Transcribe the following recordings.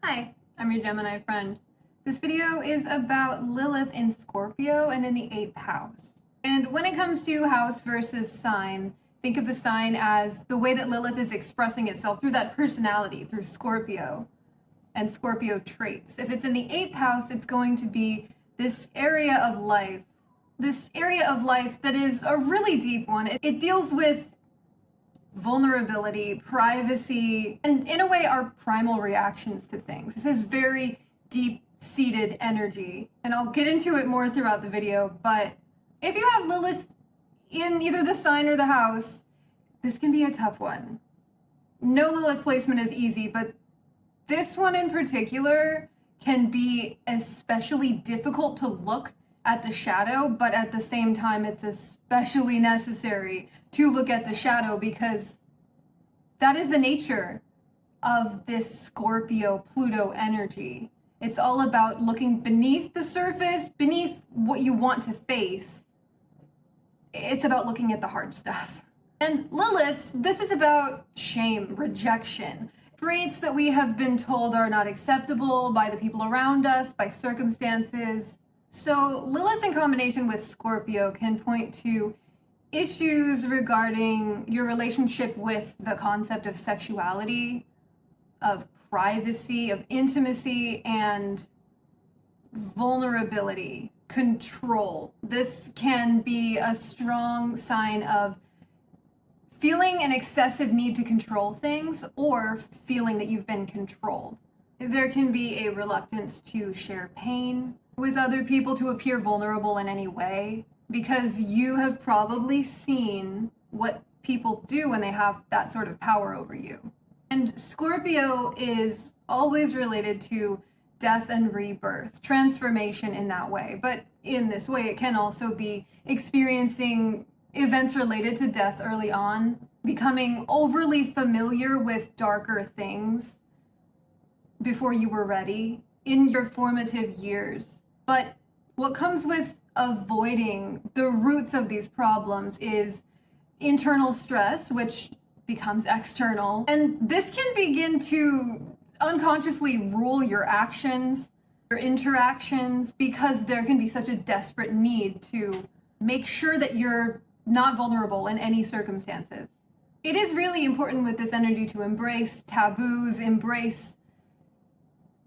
Hi, I'm your Gemini friend. This video is about Lilith in Scorpio and in the 8th house. And when it comes to house versus sign, think of the sign as the way that Lilith is expressing itself through that personality, through Scorpio and Scorpio traits. If it's in the 8th house, it's going to be this area of life that is a really deep one. It deals with vulnerability, privacy, and in a way our primal reactions to things. This is very deep-seated energy, and I'll get into it more throughout the video, but if you have Lilith in either the sign or the house, this can be a tough one. No Lilith placement is easy, but this one in particular can be especially difficult to look at the shadow, but at the same time, it's especially necessary to look at the shadow because that is the nature of this Scorpio-Pluto energy. It's all about looking beneath the surface, beneath what you want to face. It's about looking at the hard stuff. And Lilith, this is about shame, rejection, traits that we have been told are not acceptable by the people around us, by circumstances. So Lilith in combination with Scorpio can point to issues regarding your relationship with the concept of sexuality, of privacy, of intimacy, and vulnerability, control. This can be a strong sign of feeling an excessive need to control things or feeling that you've been controlled. There can be a reluctance to share pain with other people, to appear vulnerable in any way, because you have probably seen what people do when they have that sort of power over you. And Scorpio is always related to death and rebirth, transformation in that way. But in this way, it can also be experiencing events related to death early on, becoming overly familiar with darker things before you were ready in your formative years. But what comes with avoiding the roots of these problems is internal stress, which becomes external. And this can begin to unconsciously rule your actions, your interactions, because there can be such a desperate need to make sure that you're not vulnerable in any circumstances. It is really important with this energy to embrace taboos, embrace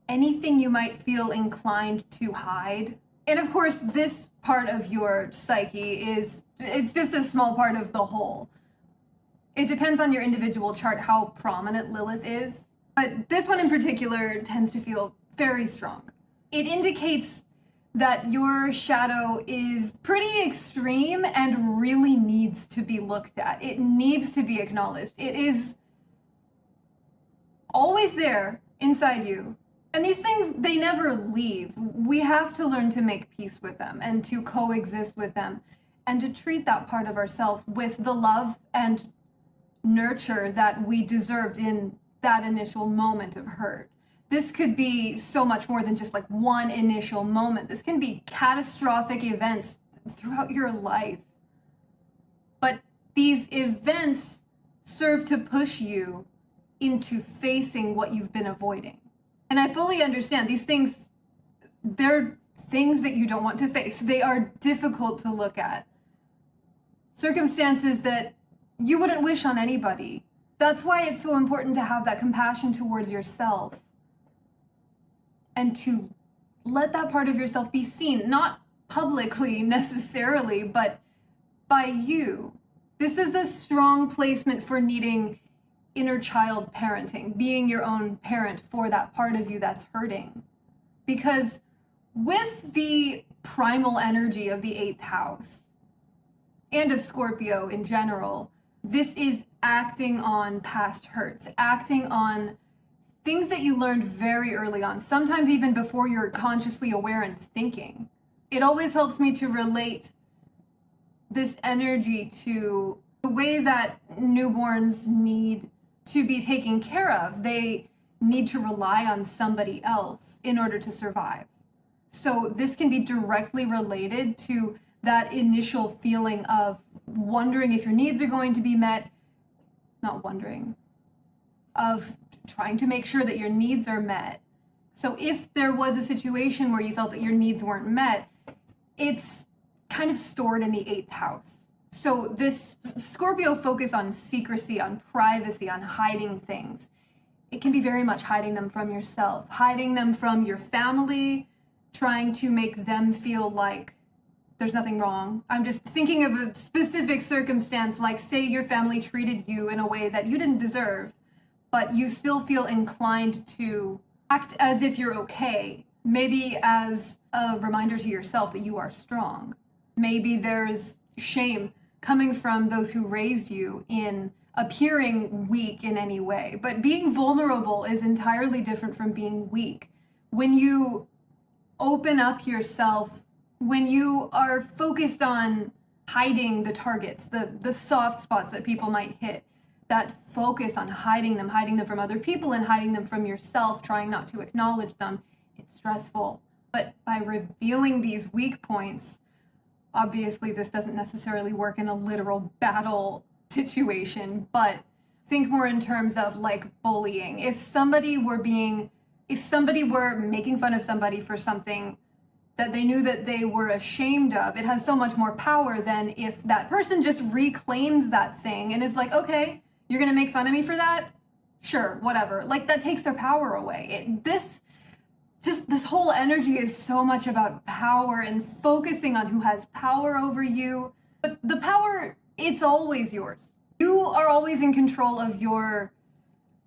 anything you might feel inclined to hide. And of course, this part of your psyche it's just a small part of the whole. It depends on your individual chart how prominent Lilith is, but this one in particular tends to feel very strong. It indicates that your shadow is pretty extreme and really needs to be looked at. It needs to be acknowledged. It is always there inside you. And these things, they never leave. We have to learn to make peace with them and to coexist with them and to treat that part of ourselves with the love and nurture that we deserved in that initial moment of hurt. This could be so much more than just like one initial moment. This can be catastrophic events throughout your life. But these events serve to push you into facing what you've been avoiding. And I fully understand these things, they're things that you don't want to face. They are difficult to look at. Circumstances that you wouldn't wish on anybody. That's why it's so important to have that compassion towards yourself and to let that part of yourself be seen, not publicly necessarily, but by you. This is a strong placement for needing inner child parenting, being your own parent for that part of you that's hurting. Because with the primal energy of the 8th house and of Scorpio in general, this is acting on past hurts, acting on things that you learned very early on, sometimes even before you're consciously aware and thinking. It always helps me to relate this energy to the way that newborns need to be taken care of. They need to rely on somebody else in order to survive. So this can be directly related to that initial feeling of wondering if your needs are going to be met, not wondering, of trying to make sure that your needs are met So if there was a situation where you felt that your needs weren't met, it's kind of stored in the 8th house. So this Scorpio focus on secrecy, on privacy, on hiding things. It can be very much hiding them from yourself, hiding them from your family, trying to make them feel like there's nothing wrong. I'm just thinking of a specific circumstance, like say your family treated you in a way that you didn't deserve, but you still feel inclined to act as if you're okay, maybe as a reminder to yourself that you are strong. Maybe there's shame coming from those who raised you in appearing weak in any way. But being vulnerable is entirely different from being weak. When you open up yourself, when you are focused on hiding the targets, the soft spots that people might hit, that focus on hiding them from other people and hiding them from yourself, trying not to acknowledge them, it's stressful. But by revealing these weak points, obviously this doesn't necessarily work in a literal battle situation, but think more in terms of like bullying. If somebody were making fun of somebody for something that they knew that they were ashamed of, it has so much more power than if that person just reclaims that thing and is like, okay, you're gonna make fun of me for that? Sure, whatever. Like, that takes their power away. This whole energy is so much about power and focusing on who has power over you. But the power, it's always yours. You are always in control of your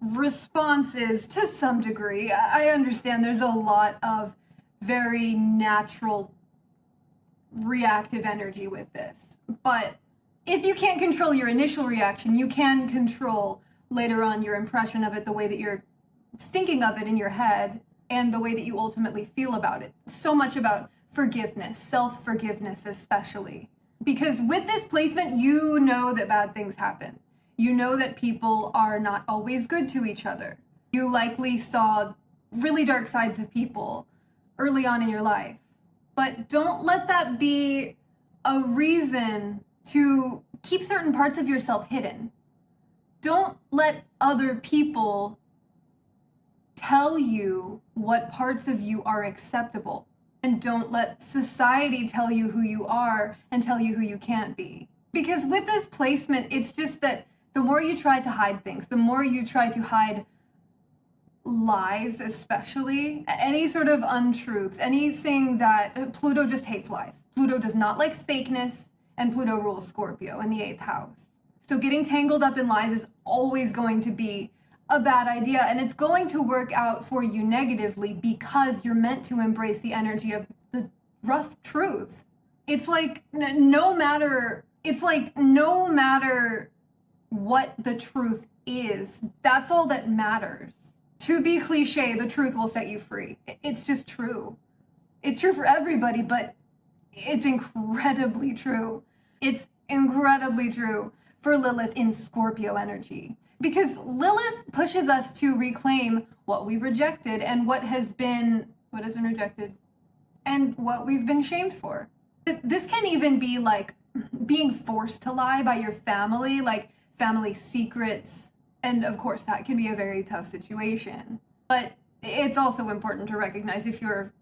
responses to some degree. I understand there's a lot of very natural reactive energy with this. But if you can't control your initial reaction, you can control later on your impression of it, the way that you're thinking of it in your head, and the way that you ultimately feel about it. So much about forgiveness, self-forgiveness especially. Because with this placement, you know that bad things happen. You know that people are not always good to each other. You likely saw really dark sides of people early on in your life. But don't let that be a reason to keep certain parts of yourself hidden. Don't let other people tell you what parts of you are acceptable. And don't let society tell you who you are and tell you who you can't be. Because with this placement, it's just that the more you try to hide things, the more you try to hide lies, especially, any sort of untruths, anything that Pluto just hates lies. Pluto does not like fakeness, and Pluto rules Scorpio in the 8th house. So getting tangled up in lies is always going to be a bad idea, and it's going to work out for you negatively because you're meant to embrace the energy of the rough truth. It's like no matter what the truth is, that's all that matters. To be cliche, the truth will set you free. It's just true. It's true for everybody, but it's incredibly true. It's incredibly true for Lilith in Scorpio energy. Because Lilith pushes us to reclaim what we've rejected and what has been rejected and what we've been shamed for. This can even be like being forced to lie by your family, like family secrets. And of course, that can be a very tough situation. But it's also important to recognize if your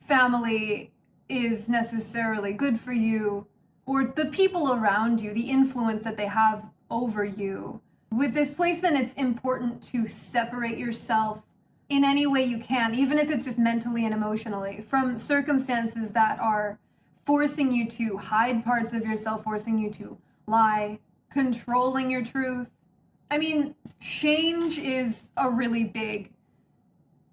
family is necessarily good for you, or the people around you, the influence that they have over you. With this placement, it's important to separate yourself in any way you can, even if it's just mentally and emotionally, from circumstances that are forcing you to hide parts of yourself, forcing you to lie, controlling your truth. I mean, change is a really big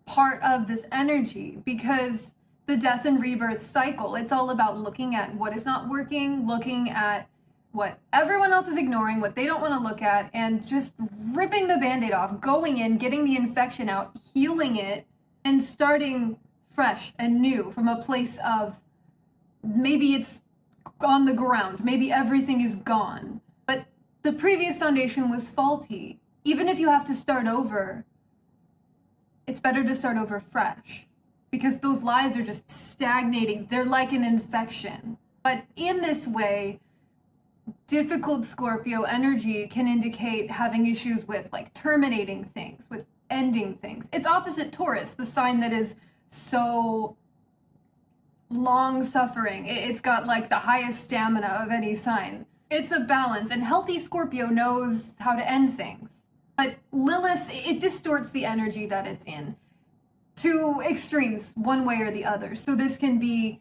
part of this energy because the death and rebirth cycle, it's all about looking at what is not working, looking at what everyone else is ignoring, what they don't want to look at, and just ripping the Band-Aid off, going in, getting the infection out, healing it, and starting fresh and new from a place of maybe it's on the ground, maybe everything is gone, but the previous foundation was faulty. Even if you have to start over, it's better to start over fresh because those lies are just stagnating. They're like an infection. But in this way, difficult Scorpio energy can indicate having issues with like terminating things, with ending things. It's opposite Taurus, the sign that is so long suffering. It's got like the highest stamina of any sign. It's a balance, and healthy Scorpio knows how to end things. But Lilith, it distorts the energy that it's in to extremes, one way or the other. So this can be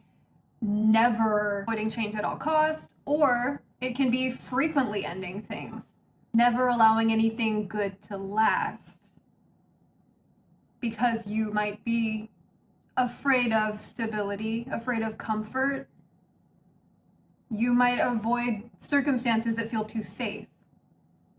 never avoiding change at all costs, or it can be frequently ending things, never allowing anything good to last, because you might be afraid of stability, afraid of comfort. You might avoid circumstances that feel too safe,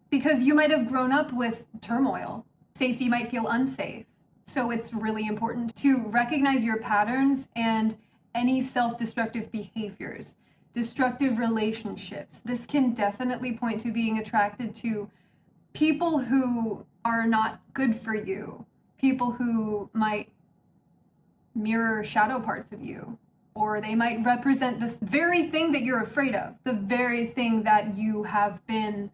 because you might have grown up with turmoil. Safety might feel unsafe. So it's really important to recognize your patterns and any self-destructive behaviors, destructive relationships. This can definitely point to being attracted to people who are not good for you, people who might mirror shadow parts of you, or they might represent the very thing that you're afraid of, the very thing that you have been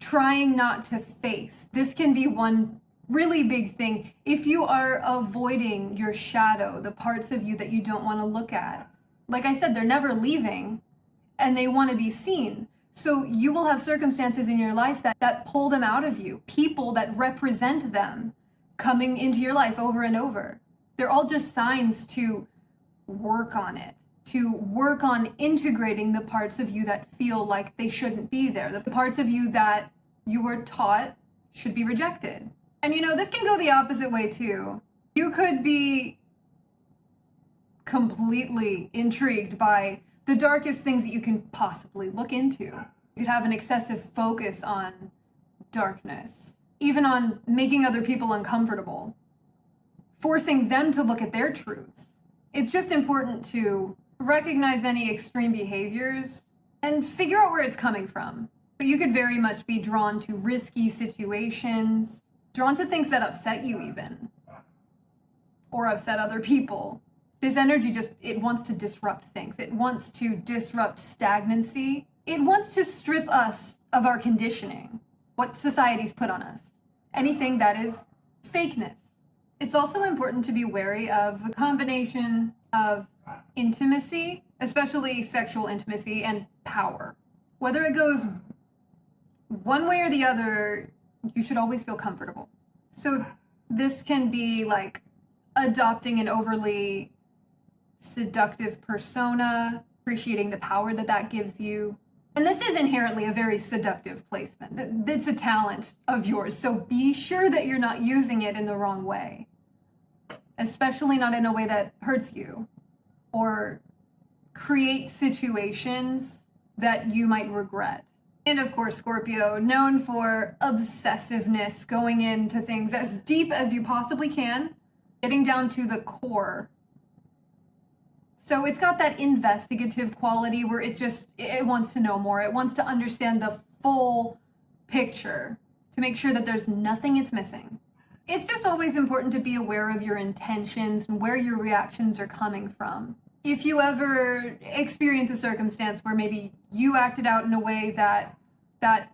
trying not to face. This can be one really big thing. If you are avoiding your shadow, the parts of you that you don't want to look at, like I said, they're never leaving and they want to be seen. So you will have circumstances in your life that pull them out of you, people that represent them coming into your life over and over. They're all just signs to work on it, to work on integrating the parts of you that feel like they shouldn't be there, the parts of you that you were taught should be rejected. And this can go the opposite way too. You could be completely intrigued by the darkest things that you can possibly look into. You could have an excessive focus on darkness, even on making other people uncomfortable, forcing them to look at their truths. It's just important to recognize any extreme behaviors and figure out where it's coming from. But you could very much be drawn to risky situations, drawn to things that upset you even, or upset other people. This energy it wants to disrupt things. It wants to disrupt stagnancy. It wants to strip us of our conditioning, what society's put on us, anything that is fakeness. It's also important to be wary of the combination of intimacy, especially sexual intimacy, and power. Whether it goes one way or the other, you should always feel comfortable. So this can be like adopting an overly seductive persona, appreciating the power that gives you. And this is inherently a very seductive placement. It's a talent of yours, so be sure that you're not using it in the wrong way, especially not in a way that hurts you or creates situations that you might regret. And of course, Scorpio, known for obsessiveness, going into things as deep as you possibly can, getting down to the core. So it's got that investigative quality where it wants to know more. It wants to understand the full picture to make sure that there's nothing it's missing. It's just always important to be aware of your intentions and where your reactions are coming from. If you ever experience a circumstance where maybe you acted out in a way that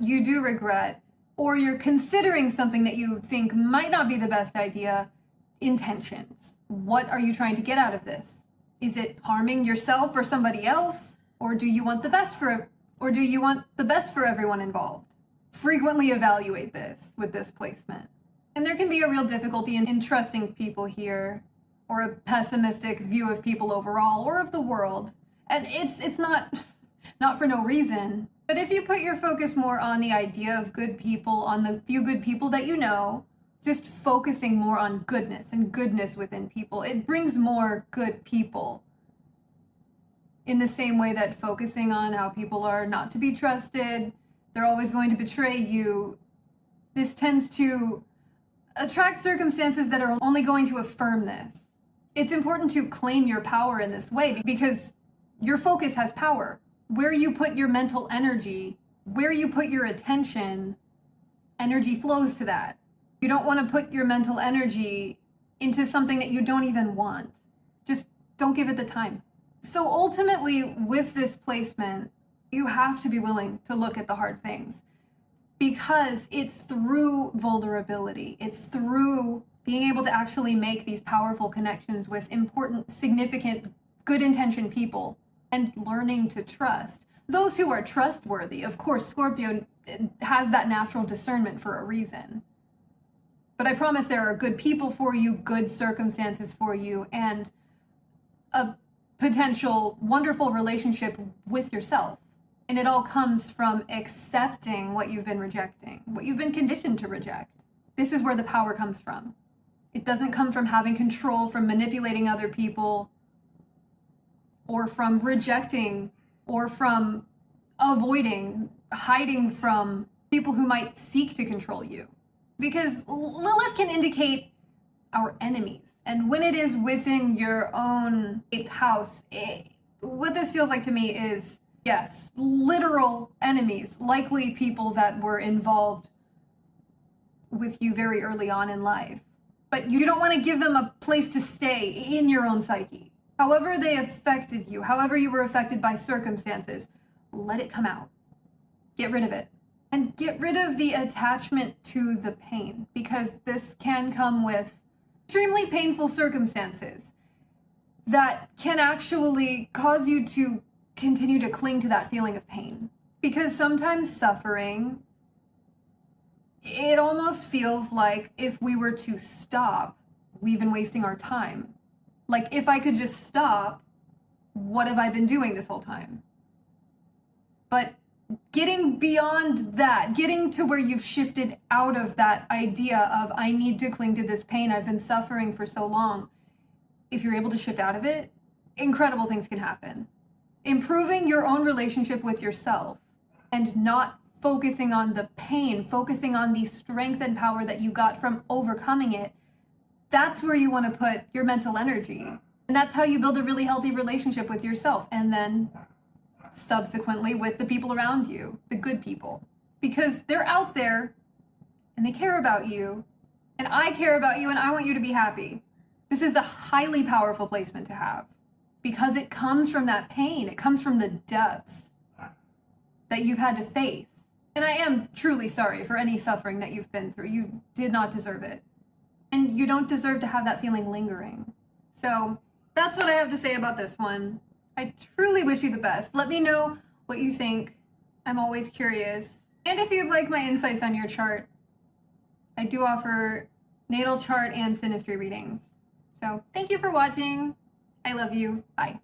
you do regret, or you're considering something that you think might not be the best idea, intentions. What are you trying to get out of this? Is it harming yourself or somebody else? Or do you want the best for everyone involved? Frequently evaluate this with this placement. And there can be a real difficulty in trusting people here, or a pessimistic view of people overall, or of the world. And it's not for no reason. But if you put your focus more on the idea of good people, on the few good people that you know, just focusing more on goodness and goodness within people, it brings more good people. In the same way that focusing on how people are not to be trusted, they're always going to betray you, this tends to attract circumstances that are only going to affirm this. It's important to claim your power in this way because your focus has power. Where you put your mental energy, where you put your attention, energy flows to that. You don't want to put your mental energy into something that you don't even want. Just don't give it the time. So ultimately, with this placement, you have to be willing to look at the hard things. because it's through vulnerability. It's through being able to actually make these powerful connections with important, significant, good intentioned people and learning to trust. Those who are trustworthy, of course, Scorpio has that natural discernment for a reason. But I promise there are good people for you, good circumstances for you, and a potential wonderful relationship with yourself. And it all comes from accepting what you've been rejecting, what you've been conditioned to reject. This is where the power comes from. It doesn't come from having control, from manipulating other people, or from rejecting, or from avoiding, hiding from people who might seek to control you. Because Lilith can indicate our enemies. And when it is within your own 8th house, what this feels like to me is, yes, literal enemies, likely people that were involved with you very early on in life. But you don't want to give them a place to stay in your own psyche. However they affected you, however you were affected by circumstances, let it come out. Get rid of it. And get rid of the attachment to the pain, because this can come with extremely painful circumstances that can actually cause you to continue to cling to that feeling of pain. Because sometimes suffering, it almost feels like if we were to stop, we've been wasting our time. Like, if I could just stop, what have I been doing this whole time? But getting beyond that, getting to where you've shifted out of that idea of, I need to cling to this pain, I've been suffering for so long. If you're able to shift out of it, incredible things can happen. Improving your own relationship with yourself and not focusing on the pain, focusing on the strength and power that you got from overcoming it, that's where you want to put your mental energy. And that's how you build a really healthy relationship with yourself, and then subsequently with the people around you, the good people. Because they're out there and they care about you, and I care about you, and I want you to be happy. This is a highly powerful placement to have, because it comes from that pain. It comes from the depths that you've had to face. And I am truly sorry for any suffering that you've been through. You did not deserve it. And you don't deserve to have that feeling lingering. So that's what I have to say about this one. I truly wish you the best. Let me know what you think. I'm always curious. And if you'd like my insights on your chart, I do offer natal chart and synastry readings. So thank you for watching. I love you. Bye.